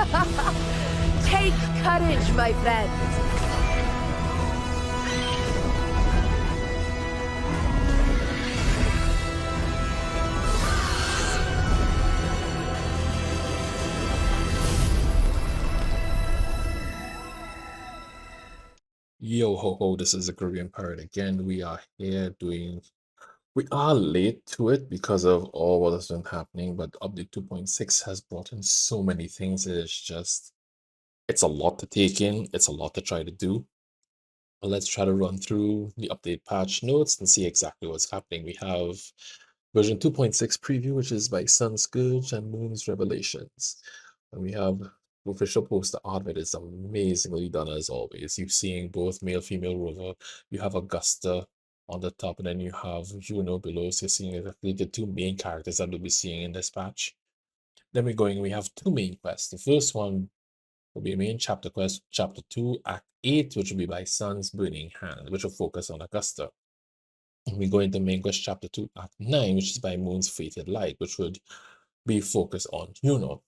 Take courage, my friend. Yo ho ho, this is the Caribbean Pirate again. We are late to it because of all what has been happening, but update 2.6 has brought in so many things. It's a lot to take in, it's a lot to try to do. But let's try to run through the update patch notes and see exactly what's happening. We have version 2.6 preview, which is by Sun Scourge and Moon's Revelations. And we have official poster art that is amazingly done as always. You're seeing both male female rover. You have Augusta on the top, and then you have Juno below. So you're seeing exactly the two main characters that we'll be seeing in this patch. Then we have two main quests. The first one will be main chapter quest, chapter 2, Act 8, which will be by Sun's Burning Hand, which will focus on Augusta. And we go into main quest chapter 2, Act 9, which is by Moon's Fated Light, which would be focused on Juno.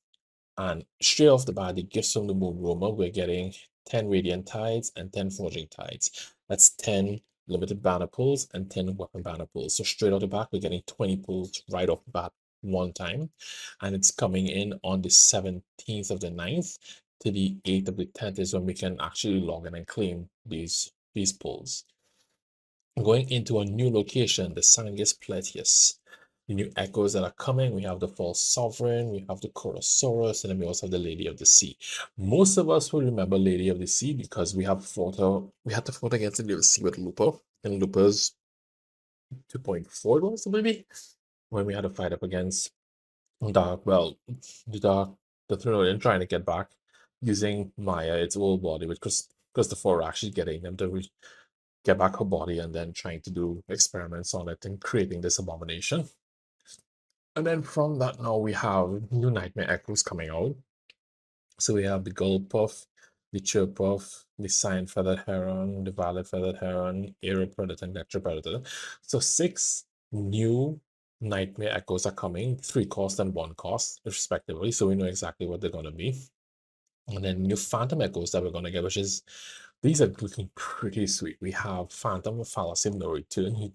And straight off the bat, the gifts from the Moon Roamer, we're getting 10 Radiant Tides and 10 Forging Tides. That's 10 limited banner pulls and 10 weapon banner pulls. So straight off the bat, we're getting 20 pulls right off the bat one time. And it's coming in on the 17th of the 9th to the 8th of the 10th is when we can actually log in and claim these pulls. Going into a new location, the Sangis Pletius. The new echoes that are coming. We have the False Sovereign, we have the Chorosaurus, and then we also have the Lady of the Sea. Most of us will remember Lady of the Sea because we had to fight against the Lady of the Sea with Looper, and Looper's 2.4 was maybe when we had to fight up against the Throne trying to get back using Maya, its old body, with Christopher actually getting them to get back her body and then trying to do experiments on it and creating this abomination. And then from that, now we have new Nightmare Echoes coming out. So we have the Gold Puff, the Chirp Puff, the Cyan Feathered Heron, the Violet Feathered Heron, Aerial Predator, and Nectar Predator. So 6 new Nightmare Echoes are coming, 3 cost and 1 cost, respectively. So we know exactly what they're going to be. And then new Phantom Echoes that we're going to get, which is, these are looking pretty sweet. We have Phantom with Fallacy no return. He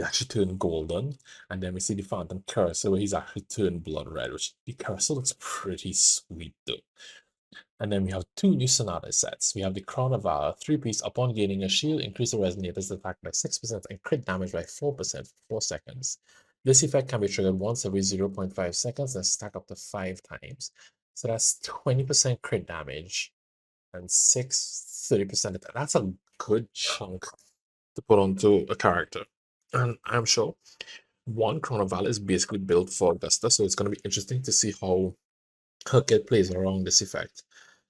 actually turned golden. And then we see the Phantom Cursor where he's actually turned blood red, which the Cursor looks pretty sweet though. And then we have 2 new Sonata sets. We have the Crown of Valor, 3-piece. Upon gaining a shield, increase the Resonator's attack by 6% and crit damage by 4% for 4 seconds. This effect can be triggered once every 0.5 seconds and stack up to 5 times. So that's 20% crit damage and 30% attack. That's a good chunk to put onto a character. And I'm sure one Crown of Valor is basically built for Augusta, so it's going to be interesting to see how her kit plays around this effect.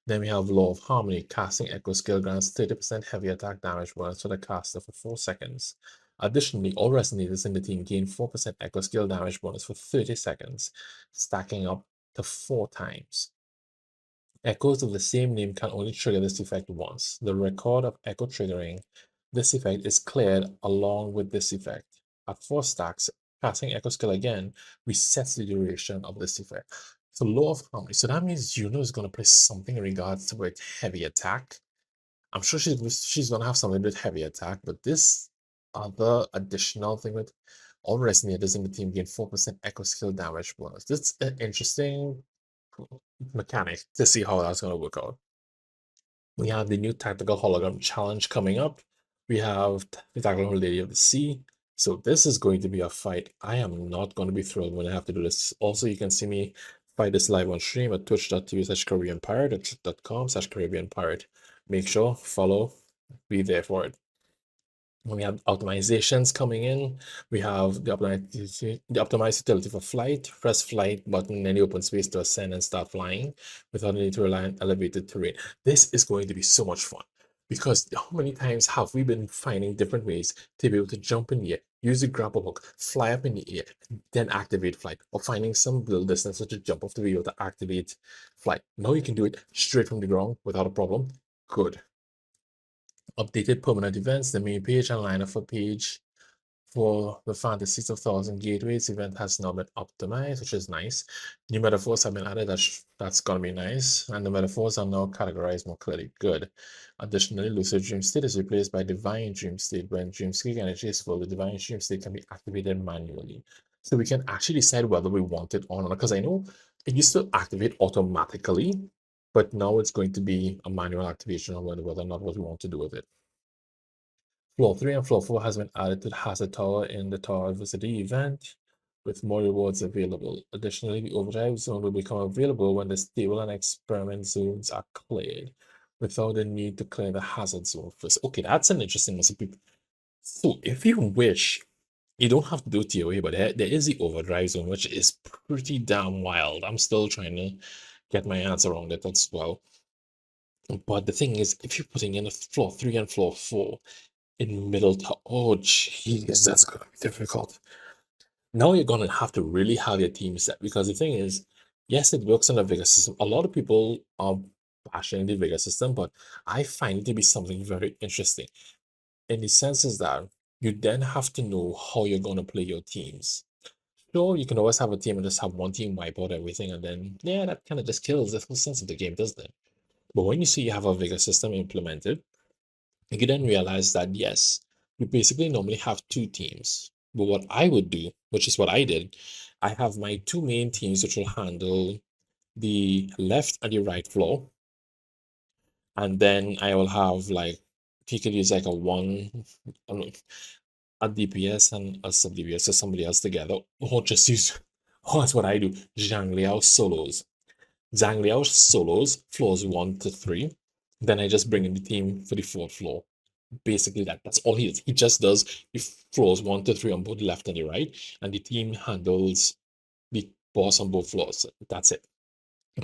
Then we have Law of Harmony. Casting Echo skill grants 30% heavy attack damage bonus to the caster for 4 seconds. Additionally, all resonators in the team gain 4% Echo skill damage bonus for 30 seconds, stacking up to 4 times. Echoes of the same name can only trigger this effect once. The record of echo triggering this effect is cleared along with this effect. At 4 stacks, casting echo skill again resets the duration of this effect. So Law of Harmony. So that means Juno is going to play something in regards to with heavy attack. I'm sure she's going to have something with heavy attack, but this other additional thing with all resonators in the team gain 4% echo skill damage bonus. This is an interesting mechanic to see how that's going to work out. We have the new Tactical Hologram Challenge coming up. We have the Tactical Lady of the Sea. So this is going to be a fight. I am not going to be thrilled when I have to do this. Also, you can see me fight this live on stream at twitch.tv/CaribbeanPirate and twitch.com/CaribbeanPirate. Make sure, follow, be there for it. We have optimizations coming in. We have the optimized utility for flight. Press flight button in any open space to ascend and start flying without the need to rely on elevated terrain. This is going to be so much fun because how many times have we been finding different ways to be able to jump in the air, use the grapple hook, fly up in the air, then activate flight, or finding some little distance to jump off to be able to activate flight. Now you can do it straight from the ground without a problem. Good. Updated permanent events, the main page and lineup for page For the Fantasies of Thousand Gateways event has now been optimized, which is nice. New metaphors have been added. That's gonna be nice. And the metaphors are now categorized more clearly. Good. Additionally, Lucid Dream State is replaced by Divine Dream State. When Dreamscape energy is full, the Divine Dream State can be activated manually. So we can actually decide whether we want it or not. Because I know it used to activate automatically, but now it's going to be a manual activation on whether or not what we want to do with it. Floor 3 and Floor 4 has been added to the Hazard Tower in the Tower Adversity event, with more rewards available. Additionally, the Overdrive Zone will become available when the Stable and Experiment zones are cleared, without the need to clear the Hazard Zone first. Okay, that's an interesting recipe. So if you wish, you don't have to do TOA, but there is the Overdrive Zone, which is pretty damn wild. I'm still trying to get my hands around it as well. But the thing is, if you're putting in a Floor 3 and Floor 4, in middle to oh jeez, that's gonna be difficult. Now you're gonna have to really have your team set because the thing is, yes, it works on a Vega system. A lot of people are bashing the Vega system, but I find it to be something very interesting. In the sense is that you then have to know how you're gonna play your teams. Sure, you can always have a team and just have one team wipe out everything, and then yeah, that kind of just kills the whole sense of the game, doesn't it? But when you see you have a Vega system implemented, you then realize that yes, you basically normally have two teams. But what I would do, which is what I did, I have my two main teams which will handle the left and the right floor. And then I will have like you could use like a one a DPS and a sub DPS or somebody else together. Or just use oh that's what I do. Zhang Liao solos. Zhang Liao solos floors 1 to 3. Then I just bring in the team for the fourth floor. Basically that's all he does. He just does the floors 1 to 3 on both the left and the right, and the team handles the boss on both floors. That's it.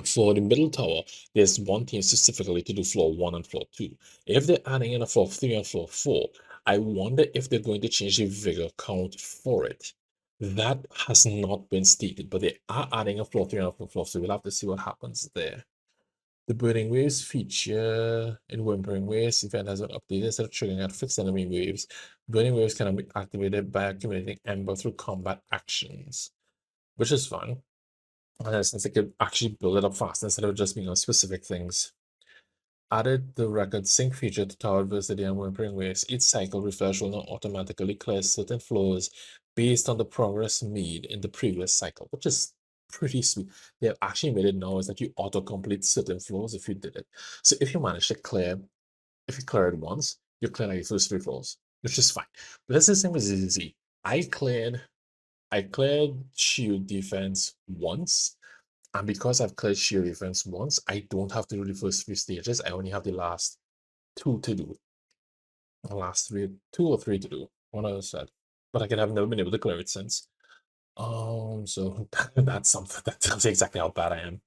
For the middle tower, there's one team specifically to do floor 1 and floor 2. If they're adding in a floor 3 and floor 4, I wonder if they're going to change the vigor count for it. That has not been stated, but they are adding a floor 3 and a floor 4, so we'll have to see what happens there. The Burning Waves feature in Whimpering Waves event has been updated instead of triggering at fixed enemy waves. Burning Waves can be activated by accumulating Ember through combat actions, which is fun. And since they could actually build it up fast instead of just being on specific things. Added the record sync feature to Tower Adversity and Whimpering Waves. Each cycle refresh will now automatically clear certain floors based on the progress made in the previous cycle, which is pretty sweet. They have actually made it now is that you auto-complete certain floors if you did it. So if you manage to clear, if you clear it once, you clear like your first 3 floors, which is fine. But that's the same as easy. I cleared shield defense once, and because I've cleared shield defense once, I don't have to do the first 3 stages. I only have the last 2 to do. The last 3, 2 or 3 to do. One of those said. But I have never been able to clear it since. So that's something that tells you exactly how bad I am.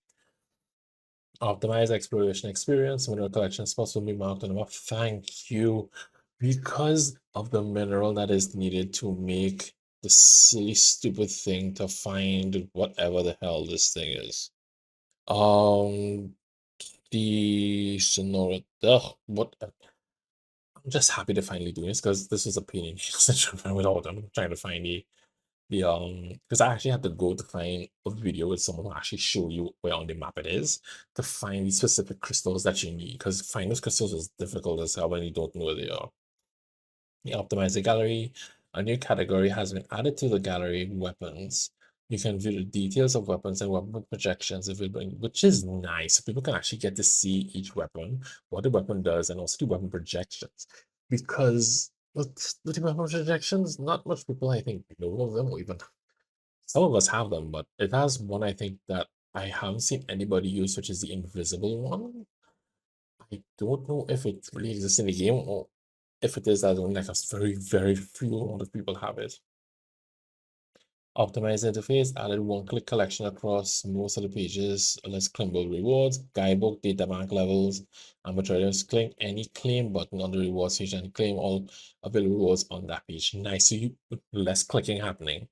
Optimize exploration experience. Mineral collection spots will be marked on the map. Thank you. Because of the mineral that is needed to make the silly, stupid thing to find whatever the hell this thing is. The Sonora. Ugh, what? I'm just happy to finally do this because this is a pain in the without them trying to find the because I actually had to go to find a video with someone who actually show you where on the map it is to find the specific crystals that you need because finding those crystals is difficult as hell when you don't know where they are. You optimize the gallery. A new category has been added to the gallery: weapons. You can view the details of weapons and weapon projections available, which is nice. So people can actually get to see each weapon, what the weapon does, and also the weapon projections. Because with the weapon projections, not much people I think know of them, or even some of us have them, but it has one I think that I haven't seen anybody use, which is the invisible one. I don't know if it really exists in the game or if it is that only like a very, very few amount of people have it. Optimized interface added one-click collection across most of the pages. Let's claimable rewards, guidebook, databank levels, and materials. Claim any claim button on the rewards page and claim all available rewards on that page. Nice, so you less clicking happening.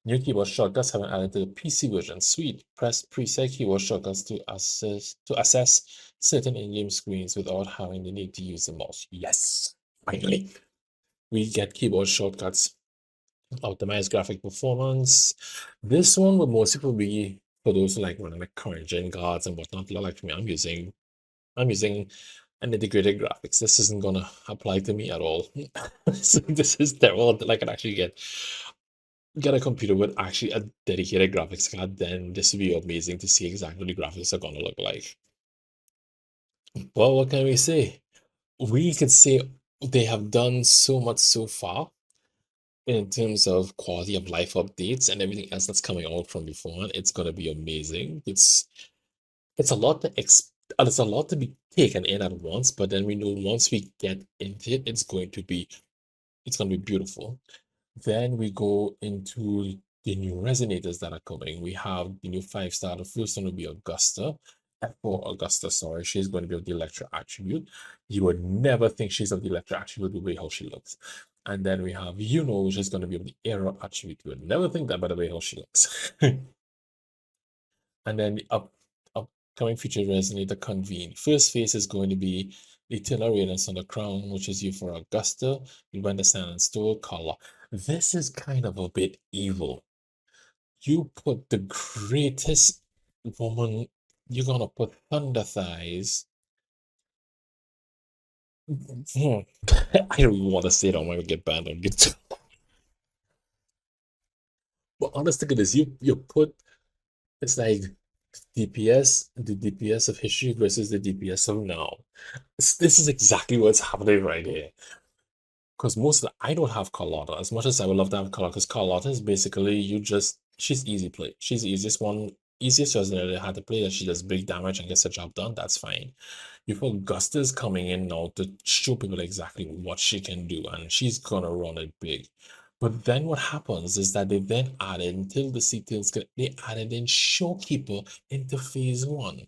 New keyboard shortcuts have been added to the PC version. Sweet. Press preset keyboard shortcuts to assess certain in-game screens without having the need to use the mouse. Yes, finally, we get keyboard shortcuts optimized graphic performance. This one would mostly probably be for those who like running like current gen cards and whatnot. Like me, I'm using an integrated graphics. This isn't gonna apply to me at all. So this is terrible that I can actually get a computer with actually a dedicated graphics card. Then this would be amazing to see exactly what the graphics are gonna look like. Well, what can we say? We could say they have done so much so far in terms of quality of life updates and everything else that's coming out from before. It's gonna be amazing. It's a lot it's a lot to be taken in at once, but then we know once we get into it, it's gonna be beautiful. Then we go into the new resonators that are coming. We have the new 5-star. The first one will be Augusta. For Augusta, sorry, she's going to be of the Electra attribute. You would never think she's of the Electra attribute the way how she looks. And then we have which is going to be of the Aero attribute. You would never think that by the way how she looks. And then the upcoming feature resonator convene. First phase is going to be the Eternal Radiance on the Crown, which is you for Augusta. You understand and store color. This is kind of a bit evil. You put the greatest woman, you're gonna put Thunder Thighs. I don't even want to say it, I might get banned on YouTube. But honest to goodness, you put it's like the DPS of history versus the DPS of now. This is exactly what's happening right here. Because I don't have Carlotta as much as I would love to have Carlotta. Because Carlotta is basically she's easy play. She's the easiest resonator I had to play that she does big damage and gets the job done. That's fine. You've got Gusta's coming in now to show people exactly what she can do, and she's gonna run it big. But then what happens is that they then added until the details they added in Showkeeper into phase one.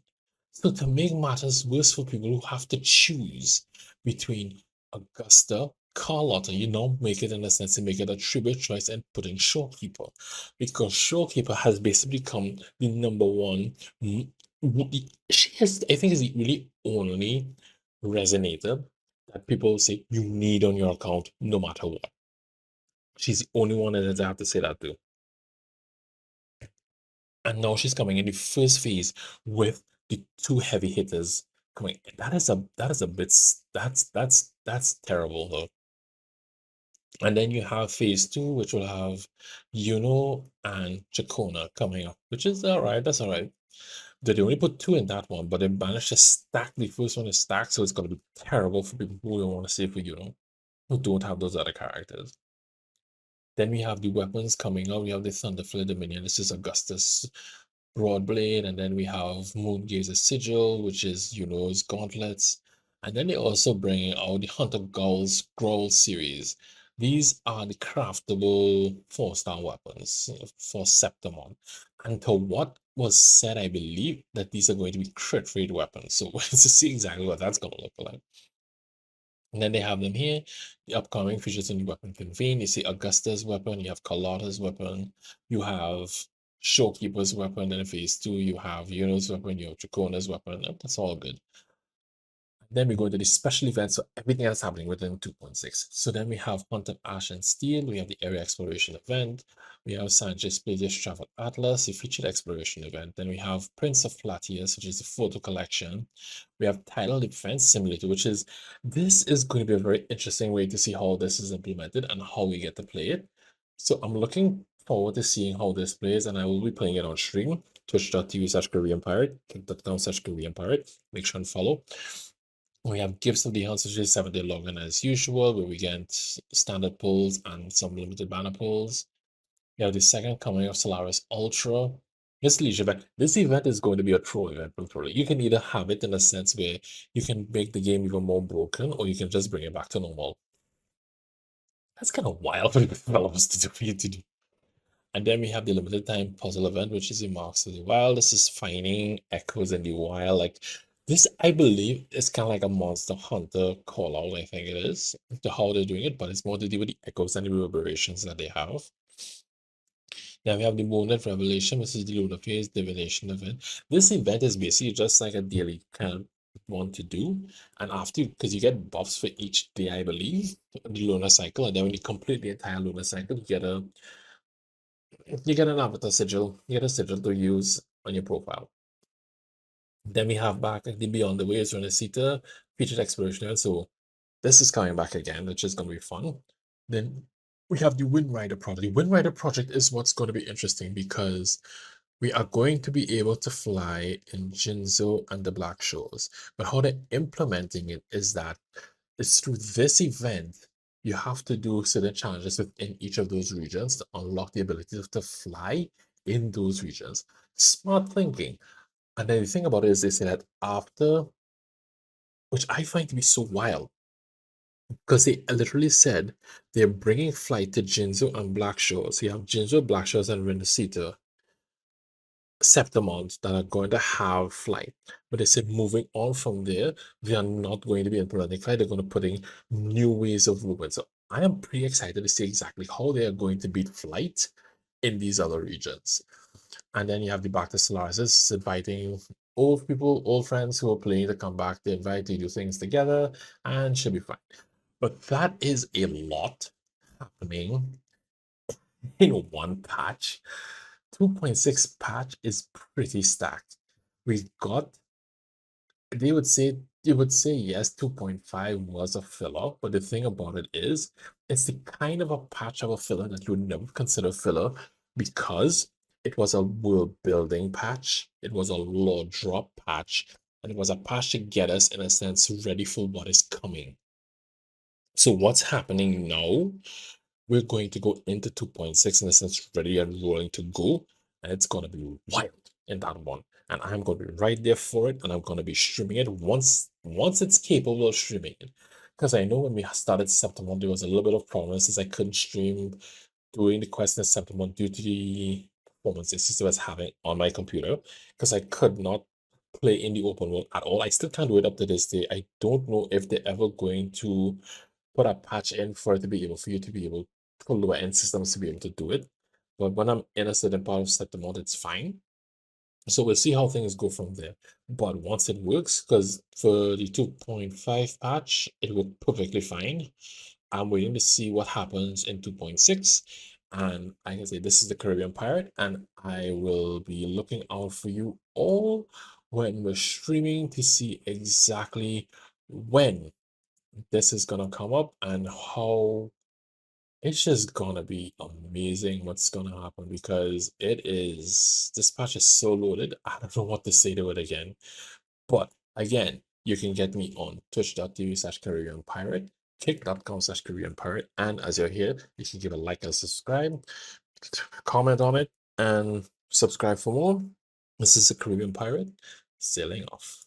So to make matters worse for people who have to choose between Augusta, Carlotta, you know, make it in a sense to make it a tribute choice and put in Showkeeper. Because Showkeeper has basically become the number one. She has, I think, is the really only resonator that people say you need on your account no matter what. She's the only one that I have to say that to. And now she's coming in the first phase with the two heavy hitters coming. That is a bit that's terrible though. And then you have phase two, which will have and Chacona coming up, which is all right. That's all right. They only put two in that one, but they managed to stack the first one is stacked, so it's gonna be terrible for people who don't want to save for who don't have those other characters. Then we have the weapons coming out. We have the Thunderflare Dominion. This is Augustus Broadblade, and then we have Moongazer's Sigil, which is his gauntlets. And then they're also bringing out the Hunter Growl series. These are the craftable 4-star weapons for Septimon. And to what was said, I believe that these are going to be crit rate weapons. So we'll see exactly what that's going to look like. And then they have them here. The upcoming features in the weapon convene. You see Augusta's weapon, you have Carlotta's weapon, you have Showkeeper's weapon, and in phase two, you have Yuno's weapon, you have Dracona's weapon. That's all good. Then we go into the special events, so everything that's happening within 2.6. So then we have Hunt of Ash and Steel, we have the Area Exploration event, we have Sanchez Players Travel Atlas, the featured exploration event. Then we have Prince of Latias, which is the photo collection. We have Title Defense Simulator, this is going to be a very interesting way to see how this is implemented and how we get to play it. So I'm looking forward to seeing how this plays, and I will be playing it on stream, twitch.tv/Korean Pirate, kick.com/Korean Pirate. Make sure and follow. We have Gifts of the Hunt, which is 7-day login as usual, where we get standard pulls and some limited banner pulls. We have the second coming of Solaris Ultra. This leisure event. This event is going to be a troll event, literally. You can either have it in a sense where you can make the game even more broken, or you can just bring it back to normal. That's kind of wild for the developers to do. And then we have the limited time puzzle event, which is in Marks of the Wild. This is finding echoes in the wild. Like this, I believe, is kind of like a Monster Hunter call out, I think it is, to how they're doing it, but it's more to do with the echoes and the reverberations that they have. Then we have the Moonlit Revelation, which is the lunar phase divination event. This event is basically just like a daily kind of want to do. And after, because you get buffs for each day, I believe, the lunar cycle, and then when you complete the entire lunar cycle, you get an avatar sigil, you get a sigil to use on your profile. Then we have back the Beyond the Waves Renacita featured exploration. So this is coming back again, which is going to be fun. Then we have the Wind Rider project. The Wind Rider project is what's going to be interesting because we are going to be able to fly in Jinzo and the Black Shores. But how they're implementing it is that it's through this event, you have to do certain challenges within each of those regions to unlock the ability to fly in those regions. Smart thinking. And then the thing about it is they say that after, which I find to be so wild, because they literally said they're bringing flight to Jinzo and Black Shores. So you have Jinzo, Black Shores, and Renacita Septimons that are going to have flight. But they said moving on from there, they are not going to be implementing flight. They're going to put in new ways of movement. So I am pretty excited to see exactly how they are going to beat flight in these other regions. And then you have the Back to Solaris inviting old people, old friends who are playing to come back. They invite you to do things together and should be fine. But that is a lot happening in one patch. 2.6 patch is pretty stacked. We got, they would say yes, 2.5 was a filler, but the thing about it is it's the kind of a patch of a filler that you would never consider filler because it was a world building patch, it was a lore drop patch, and it was a patch to get us in a sense ready for what is coming. So what's happening now? We're going to go into 2.6 in a sense ready and rolling to go, and it's going to be wild in that one. And I'm going to be right there for it, and I'm going to be streaming it once it's capable of streaming it. Because I know when we started September, there was a little bit of problems since I couldn't stream during the quest in September due to the performance issues I was having on my computer, because I could not play in the open world at all. I still can't do it up to this day. I don't know if they're ever going to put a patch in for it to be able for you to be able for lower end systems to be able to do it. But when I'm in a certain part of September, it's fine. So we'll see how things go from there. But once it works, because for the 2.5 patch, it worked perfectly fine. I'm waiting to see what happens in 2.6. And like I say, this is the Caribbean Pirate, and I will be looking out for you all when we're streaming to see exactly when this is gonna come up and how it's just gonna be amazing what's gonna happen because this patch is so loaded. I don't know what to say to it again. But again, you can get me on twitch.tv/Caribbean Pirate, kick.com/Caribbean Pirate, and as you're here, you can give a like and subscribe, comment on it, and subscribe for more. This is the Caribbean Pirate, sailing off.